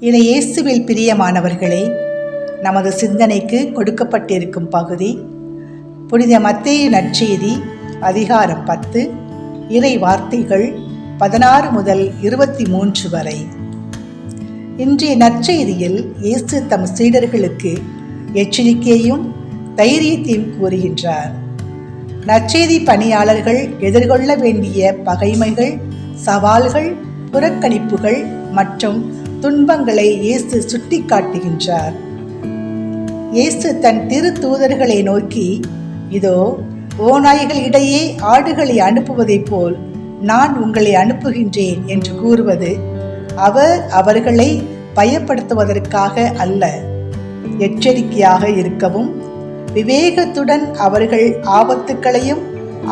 இதை இயேசுவில் பிரியமானவர்களே, நமது சிந்தனைக்கு கொடுக்கப்பட்டிருக்கும் பகுதி புனித மத்தேயு நற்செய்தி அதிகாரம் 10 இறை வார்த்தைகள் 16 முதல் 23 வரை. இன்றைய நற்செய்தியில் இயேசு தம் சீடர்களுக்கு எச்சரிக்கையையும் தைரியத்தையும் கூறுகின்றார். நற்செய்தி பணியாளர்கள் எதிர்கொள்ள வேண்டிய பகைமைகள், சவால்கள், புறக்கணிப்புகள் மற்றும் துன்பங்களை இயேசு சுட்டி காட்டுகின்றார். இயேசு தன் திரு தூதர்களை நோக்கி, இதோ ஓநாய்களிடையே ஆடுகளை அனுப்புவதைப் போல் நான் உங்களை அனுப்புகின்றேன் என்று கூறுவது அவர்களை பயப்படுத்துவதற்காக அல்ல, எச்சரிக்கையாக இருக்கவும் விவேகத்துடன் அவர்கள் ஆபத்துக்களையும்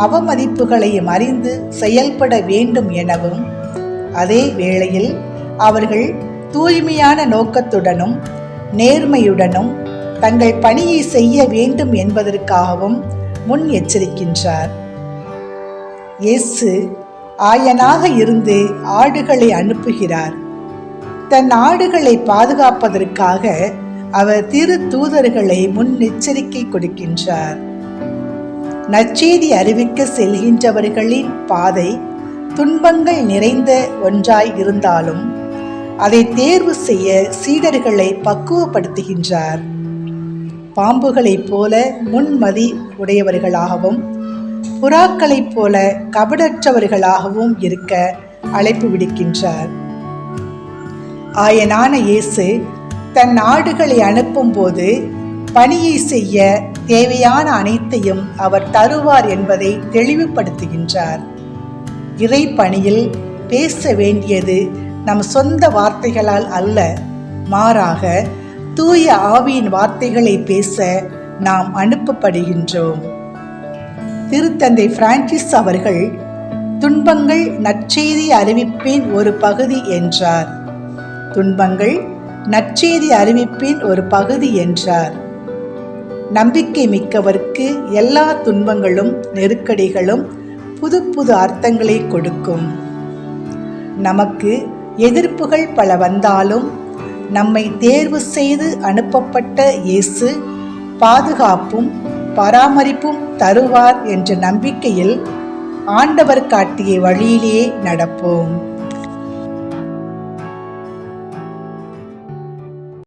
அவமதிப்புகளையும் அறிந்து செயல்பட வேண்டும் எனவும், அதே வேளையில் அவர்கள் தூய்மையான நோக்கத்துடனும் நேர்மையுடனும் தங்கள் பணியை செய்ய வேண்டும் என்பதற்காகவும் முன் எச்சரிக்கின்றார். இயேசு ஆயனாக இருந்து ஆடுகளை அனுப்புகிறார். தன் ஆடுகளை பாதுகாப்பதற்காக அவர் திரு தூதர்களை முன்னெச்சரிக்கை கொடுக்கின்றார். நற்செய்தி அறிவிக்க செல்கின்றவர்களின் பாதை துன்பங்கள் நிறைந்த ஒன்றாய் இருந்தாலும் அதை தேர்வு செய்ய சீடர்களை பக்குவப்படுத்துகின்றார். பாம்புகளைப் போல முன்மதி உடையவர்களாகவும் புறாக்களைப் போல கபடற்றவர்களாகவும் இருக்க அழைப்பு விடுக்கின்றார். ஆயனான இயேசு தன் ஆடுகளை அனுப்பும் போது பணியை செய்ய தேவையான அனைத்தையும் அவர் தருவார் என்பதை தெளிவுபடுத்துகின்றார். இறை பணியில் பேச வேண்டியது நம் சொந்த வார்த்தைகளால் அல்ல, மாறாக தூய ஆவியின் வார்த்தைகளை பேச நாம் அனுப்பப்படுகின்றோம். திருத்தந்தை பிரான்சிஸ் அவர்கள் துன்பங்கள் நற்செய்தி அறிவிப்பின் ஒரு பகுதி என்றார். துன்பங்கள் நற்செய்தி அறிவிப்பின் ஒரு பகுதி என்றார். நம்பிக்கை மிக்கவர்க்கு எல்லா துன்பங்களும் நெருக்கடிகளும் புது புது அர்த்தங்களை கொடுக்கும். நமக்கு எதிர்ப்புகள் பல வந்தாலும் நம்மை தேர்வு செய்து அனுப்பப்பட்ட இயேசு பாதுகாப்பும் பராமரிப்பும் தருவார் என்ற நம்பிக்கையில் ஆண்டவர் காட்டிய வழியிலேயே நடப்போம்.